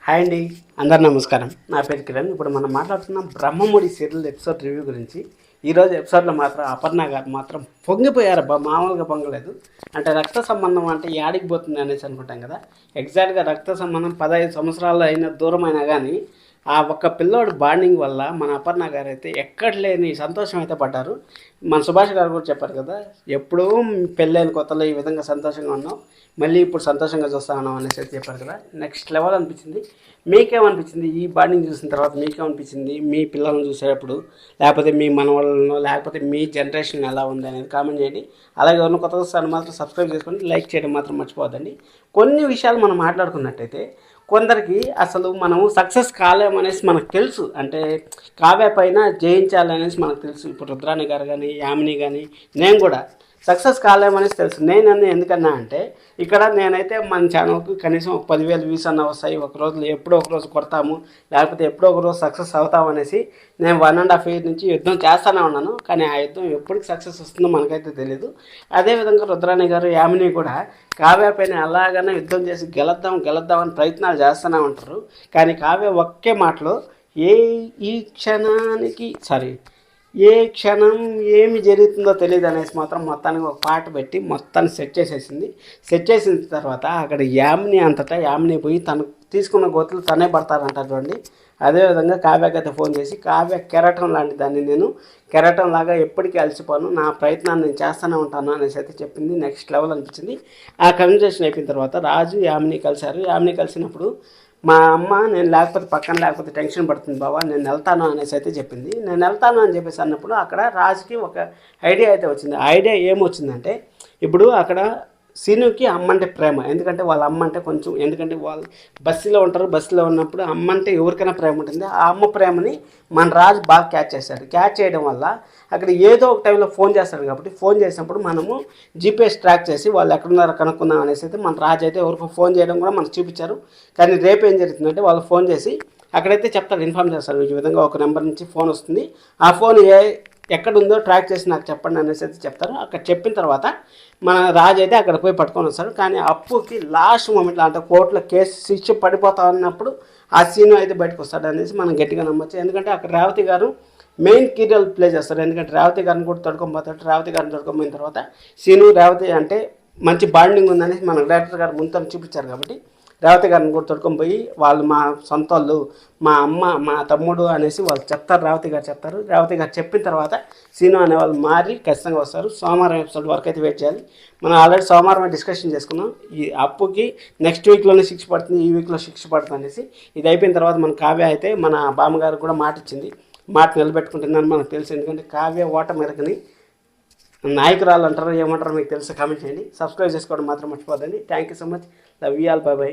Hi అండి, అందరు నమస్కారం. నా పేరు కిరణ్. ఇప్పుడు మనం మాట్లాడుతున్నాం బ్రహ్మముడి సీరియల్ ఎపిసోడ్ రివ్యూ గురించి. ఈరోజు ఎపిసోడ్లో మాత్రం అపర్ణ గారు మాత్రం పొంగిపోయారు. మామూలుగా పొంగలేదు. అంటే రక్త సంబంధం అంటే యాడికి పోతుంది అనేసి అనుకుంటాం కదా. ఎగ్జాక్ట్గా రక్త సంబంధం 15 సంవత్సరాలు అయినా దూరం అయినా కానీ ఆ ఒక్క పిల్లోడు బాండింగ్ వల్ల మన అపర్ణ గారు అయితే ఎక్కడ లేని సంతోషం అయితే పడ్డారు. మన సుభాష్ గారు కూడా చెప్పారు కదా, ఎప్పుడూ పెళ్ళైన కొత్తలో ఈ విధంగా సంతోషంగా ఉన్నాం, మళ్ళీ ఇప్పుడు సంతోషంగా చూస్తా ఉన్నాం అనేసి అయితే చెప్పారు కదా. నెక్స్ట్ లెవెల్ అనిపించింది. మీకేమనిపించింది ఈ బాండింగ్ చూసిన తర్వాత? మీకేమనిపించింది మీ పిల్లలను చూసేటప్పుడు, లేకపోతే మీ మనవాళ్ళను, లేకపోతే మీ జనరేషన్ ఎలా ఉంది అనేది కామెంట్ చేయండి. అలాగే ఎవరిని కొత్త వస్తాను మాత్రం సబ్స్క్రైబ్ చేసుకోండి, లైక్ చేయడం మాత్రం మర్చిపోవద్దండి. కొన్ని విషయాలు మనం మాట్లాడుకున్నట్టయితే కొందరికి అసలు మనం సక్సెస్ కాలేమనేసి మనకు తెలుసు. అంటే కావ్య పైన జయించాలనేసి మనకు తెలుసు. ఇప్పుడు రుద్రాణి గారు కానీ, యామిని కానీ, నేను కూడా సక్సెస్ కాలేమనేసి తెలుసు. నేను ఎందుకన్నా అంటే ఇక్కడ నేనైతే మన ఛానల్కి కనీసం ఒక 10,000 వ్యూస్ అన్న వస్తాయి, ఒక రోజులో ఎప్పుడో ఒక రోజు కొడతాము, లేకపోతే ఎప్పుడో ఒక రోజు సక్సెస్ అవుతామనేసి నేను 1.5 year నుంచి యుద్ధం చేస్తూనే ఉన్నాను. కానీ ఆ యుద్ధం ఎప్పటికి సక్సెస్ వస్తుందో మనకైతే తెలియదు. అదేవిధంగా రుద్రాణి గారు, యామిని కూడా కావ్య పైన ఎలాగైనా యుద్ధం చేసి గెలుద్దామని ప్రయత్నాలు చేస్తూనే ఉంటారు. కానీ కావ్య ఒకే మాటలో ఈ క్షణానికి ఏ క్షణం ఏమి జరుగుతుందో తెలియదు అనేసి మాత్రం మొత్తానికి ఒక పాట పెట్టి మొత్తాన్ని సెట్ చేసేసింది. సెట్ చేసిన తర్వాత అక్కడ యామిని పోయి తను తీసుకున్న గోతులు తనే పడతారంటారు చూడండి. అదేవిధంగా కావ్యకైతే ఫోన్ చేసి, కావ్య కెరటం లాంటి దాన్ని, నేను కెరటం లాగా ఎప్పటికీ అలసిపోను, నా ప్రయత్నాన్ని నేను చేస్తూనే ఉంటాను అనేసి అయితే చెప్పింది. నెక్స్ట్ లెవెల్ అనిపించింది. ఆ కన్వర్జేషన్ అయిపోయిన తర్వాత రాజు యామిని కలిశారు. యామిని కలిసినప్పుడు మా అమ్మ నేను లేకపోతే టెన్షన్ పడుతుంది బావా, నేను వెళ్తాను అనేసి అయితే చెప్పింది. నేను వెళ్తాను అని చెప్పేసి అన్నప్పుడు అక్కడ రాజుకి ఒక ఐడియా అయితే వచ్చింది. ఆ ఐడియా ఏమొచ్చిందంటే, ఇప్పుడు అక్కడ సీనుకి అమ్మంటే ప్రేమ. ఎందుకంటే వాళ్ళ అమ్మ అంటే కొంచెం, ఎందుకంటే వాళ్ళు బస్సులో ఉంటారు. బస్సులో ఉన్నప్పుడు అమ్మ అంటే ఎవరికైనా ప్రేమ ఉంటుంది. ఆ అమ్మ ప్రేమని మన రాజు బాగా క్యాచ్ చేశాడు. క్యాచ్ చేయడం వల్ల అక్కడ ఏదో ఒక టైంలో ఫోన్ చేస్తాడు. కాబట్టి ఫోన్ చేసినప్పుడు మనము జీపీఎస్ ట్రాక్ చేసి వాళ్ళు ఎక్కడున్నారో కనుక్కుందాం అనేసి అయితే మన రాజు అయితే ఎవరికో ఫోన్ చేయడం కూడా మనకు చూపించారు. కానీ రేపు ఏం జరుగుతుందంటే, వాళ్ళు ఫోన్ చేసి అక్కడైతే చెప్తారు, ఇన్ఫామ్ చేస్తారు, ఈ విధంగా ఒక నెంబర్ నుంచి ఫోన్ వస్తుంది, ఆ ఫోన్ ఎక్కడుందో ట్రాక్ చేసి నాకు చెప్పండి అనేసి అయితే చెప్తారు. అక్కడ చెప్పిన తర్వాత మన రాజు అయితే అక్కడ పోయి పట్టుకొని వస్తాడు. కానీ అప్పుకి లాస్ట్ మూమెంట్లో, అంటే కోర్టులో కేసు శిక్ష పడిపోతా ఉన్నప్పుడు ఆ సీను అయితే బయటకు వస్తాడు అనేసి మనం గట్టిగా నమ్మచ్చు. ఎందుకంటే అక్కడ రేవతి గారు మెయిన్ కీ రోల్ ప్లే చేస్తారు. ఎందుకంటే రేవతి గారిని కూడా తడుకొని రేవతి గారిని తడుకోపోయిన తర్వాత సీను రేవతి అంటే మంచి బాండింగ్ ఉందనేసి మన డైరెక్టర్ గారు ముందు చూపించారు. కాబట్టి రేవతి గారిని కూడా తొడుకొని పోయి, వాళ్ళు మా సొంత వాళ్ళు, మా అమ్మ, మా తమ్ముడు అనేసి వాళ్ళు చెప్తారు. రేవతి గారు చెప్తారు. రేవతి గారు చెప్పిన తర్వాత సీను అనే వాళ్ళు మారి ఖచ్చితంగా వస్తారు. సోమవారం ఎపిసోడ్ వరకు అయితే వెయిట్ చేయాలి. మనం ఆల్రెడీ సోమవారం డిస్కషన్ చేసుకున్నాం. ఈ అప్పుకి నెక్స్ట్ వీక్లోనే శిక్ష పడుతుంది, ఈ వీక్లో శిక్ష పడుతుంది అనేసి. ఇది అయిపోయిన తర్వాత మన కావ్య అయితే మన బామ్మగారు కూడా మాట ఇచ్చింది. మాట నిలబెట్టుకుంటుందని మనకు తెలుసు. ఎందుకంటే కావ్య ఓటమెరకని నాయకురాలు అంటారు, ఏమంటారో మీకు తెలుసు. కామెంట్ చేయండి, సబ్స్క్రైబ్ చేసుకోవడం మాత్రం మర్చిపోదండి. Thank you so much. Love you all. Bye by.